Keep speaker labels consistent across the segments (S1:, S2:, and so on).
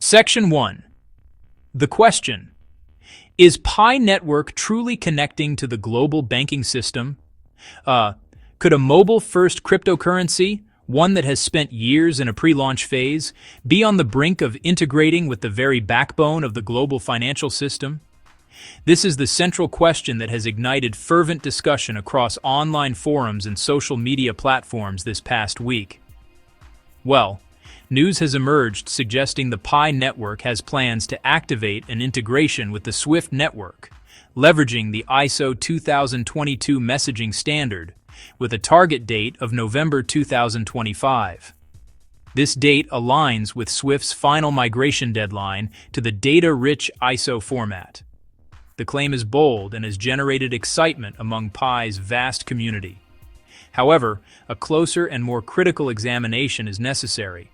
S1: Section 1. The question: is Pi Network truly connecting to the global banking system? Could a mobile-first cryptocurrency, one that has spent years in a pre-launch phase, be on the brink of integrating with the very backbone of the global financial system? This is the central question that has ignited fervent discussion across online forums and social media platforms this past week. Well, news has emerged suggesting the Pi network has plans to activate an integration with the SWIFT network, leveraging the ISO 2022 messaging standard, with a target date of November 2025. This date aligns with SWIFT's final migration deadline to the data-rich ISO format. The claim is bold and has generated excitement among Pi's vast community. However, a closer and more critical examination is necessary.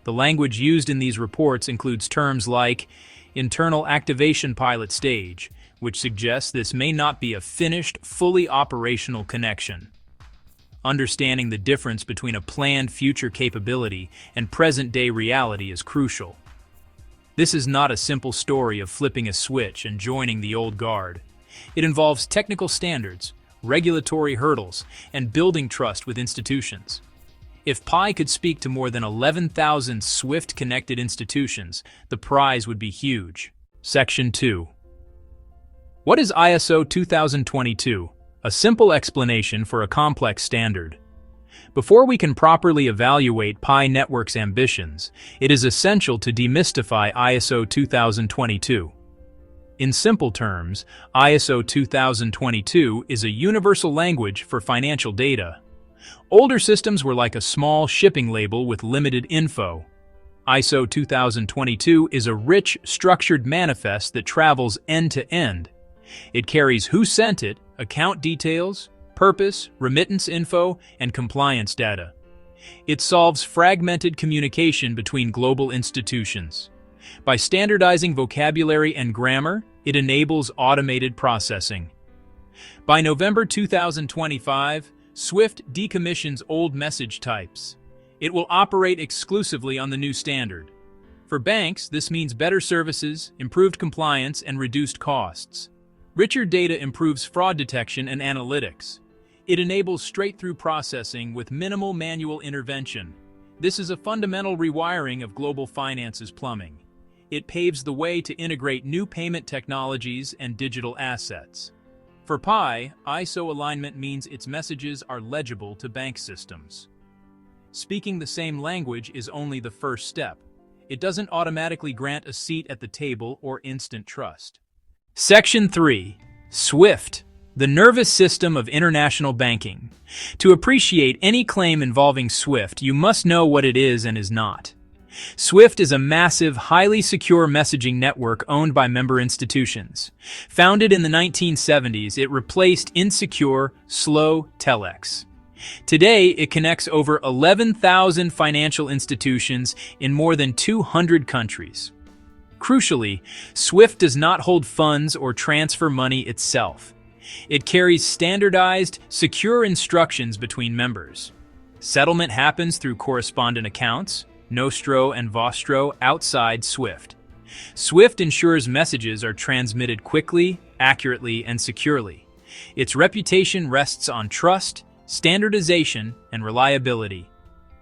S1: The language used in these reports includes terms like internal activation pilot stage, which suggests this may not be a finished, fully operational connection. Understanding the difference between a planned future capability and present-day reality is crucial. This is not a simple story of flipping a switch and joining the old guard. It involves technical standards, regulatory hurdles, and building trust with institutions. If Pi could speak to more than 11,000 SWIFT-connected institutions, the prize would be huge. Section 2. What is ISO 2022? A simple explanation for a complex standard. Before we can properly evaluate Pi Network's ambitions, it is essential to demystify ISO 2022. In simple terms, ISO 2022 is a universal language for financial data. Older systems were like a small shipping label with limited info. ISO 2022 is a rich, structured manifest that travels end to end. It carries who sent it, account details, purpose, remittance info, and compliance data. It solves fragmented communication between global institutions. By standardizing vocabulary and grammar, it enables automated processing. By November 2025, SWIFT decommissions old message types. It will operate exclusively on the new standard. For banks, this means better services, improved compliance, and reduced costs. Richer data improves fraud detection and analytics. It enables straight-through processing with minimal manual intervention. This is a fundamental rewiring of global finance's plumbing. It paves the way to integrate new payment technologies and digital assets. For Pi, ISO alignment means its messages are legible to bank systems. Speaking the same language is only the first step. It doesn't automatically grant a seat at the table or instant trust. Section 3. SWIFT, the nervous system of international banking. To appreciate any claim involving SWIFT, you must know what it is and is not. SWIFT is a massive, highly secure messaging network owned by member institutions. Founded in the 1970s, it replaced insecure, slow telex. Today, it connects over 11,000 financial institutions in more than 200 countries. Crucially, SWIFT does not hold funds or transfer money itself. It carries standardized, secure instructions between members. Settlement happens through correspondent accounts, Nostro and Vostro, outside SWIFT. SWIFT ensures messages are transmitted quickly, accurately, and securely. Its reputation rests on trust, standardization, and reliability.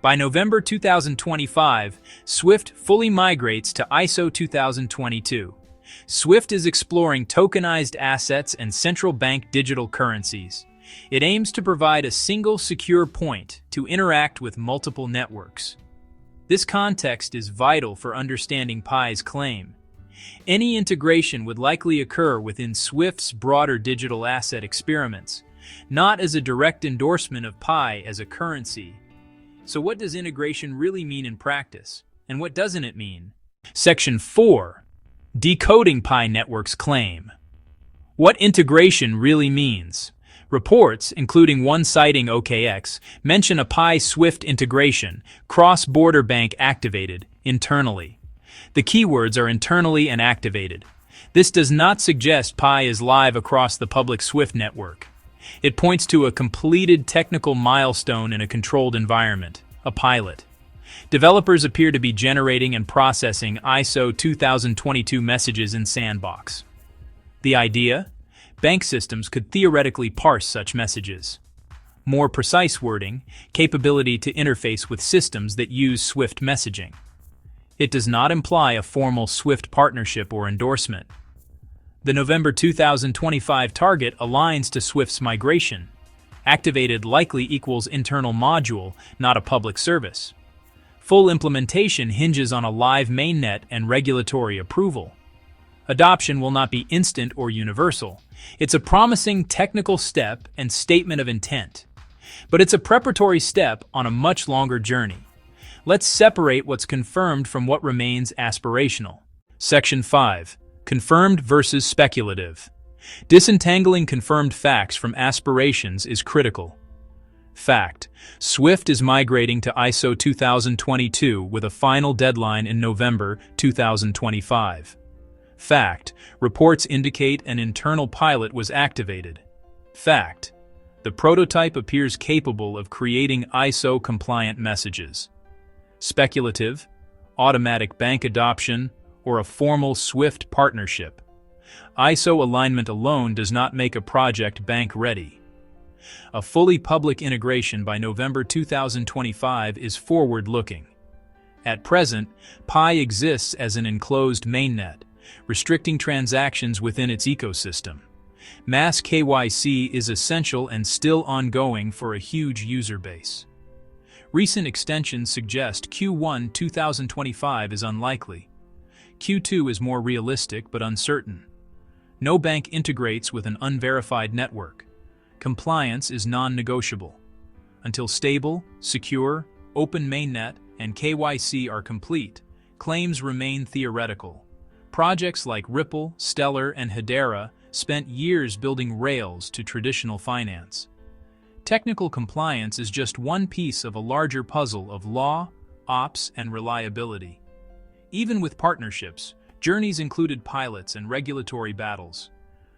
S1: By November 2025, SWIFT fully migrates to ISO 2022. SWIFT is exploring tokenized assets and central bank digital currencies. It aims to provide a single secure point to interact with multiple networks. This context is vital for understanding Pi's claim. Any integration would likely occur within SWIFT's broader digital asset experiments, not as a direct endorsement of Pi as a currency. So what does integration really mean in practice, and what doesn't it mean? Section 4. Decoding Pi Network's claim. What integration really means. Reports, including one citing OKX, mention a Pi SWIFT integration, cross-border bank activated, internally. The keywords are internally and activated. This does not suggest Pi is live across the public SWIFT network. It points to a completed technical milestone in a controlled environment, a pilot. Developers appear to be generating and processing ISO 2022 messages in Sandbox. The idea? Bank systems could theoretically parse such messages. More precise wording, capability to interface with systems that use Swift messaging. It does not imply a formal Swift partnership or endorsement. The November 2025 target aligns to Swift's migration. Activated likely equals internal module, not a public service. Full implementation hinges on a live mainnet and regulatory approval. Adoption will not be instant or universal. It's a promising technical step and statement of intent. But it's a preparatory step on a much longer journey. Let's separate what's confirmed from what remains aspirational. Section 5. Confirmed versus speculative. Disentangling confirmed facts from aspirations is critical. Fact: Swift is migrating to ISO 2022 with a final deadline in November 2025. Fact: Reports indicate an internal pilot was activated. Fact: The prototype appears capable of creating ISO-compliant messages. Speculative: Automatic bank adoption or a formal Swift partnership. ISO alignment alone does not make a project bank-ready. A fully public integration by November 2025 is forward-looking. At present, Pi exists as an enclosed mainnet, restricting transactions within its ecosystem. Mass KYC is essential and still ongoing for a huge user base. Recent extensions suggest Q1 2025 is unlikely. Q2 is more realistic but uncertain. No bank integrates with an unverified network. Compliance is non-negotiable. Until stable, secure, open mainnet, and KYC are complete, claims remain theoretical. Projects like Ripple, Stellar, and Hedera spent years building rails to traditional finance. Technical compliance is just one piece of a larger puzzle of law, ops, and reliability. Even with partnerships, journeys included pilots and regulatory battles.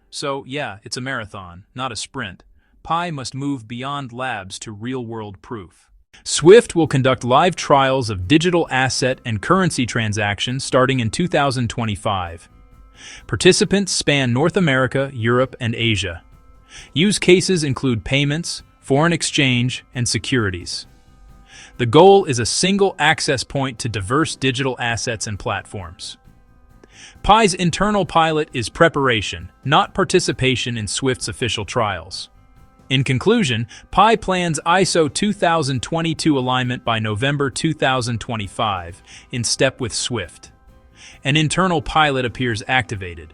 S1: So, yeah, it's a marathon, not a sprint. Pi must move beyond labs to real-world proof. Swift will conduct live trials of digital asset and currency transactions starting in 2025. Participants span North America, Europe, and Asia. Use cases include payments, foreign exchange, and securities. The goal is a single access point to diverse digital assets and platforms. Pi's internal pilot is preparation, not participation in Swift's official trials. In conclusion, Pi plans ISO 2022 alignment by November 2025, in step with Swift. An internal pilot appears activated.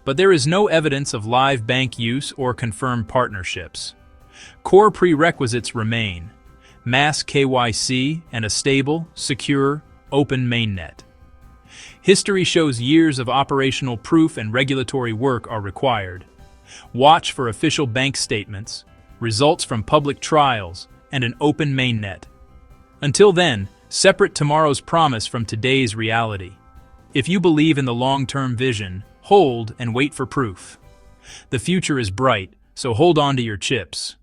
S1: But there is no evidence of live bank use or confirmed partnerships. Core prerequisites remain: mass KYC and a stable, secure, open mainnet. History shows years of operational proof and regulatory work are required. Watch for official bank statements, results from public trials, and an open mainnet. Until then, separate tomorrow's promise from today's reality. If you believe in the long-term vision, hold and wait for proof. The future is bright, so hold on to your chips.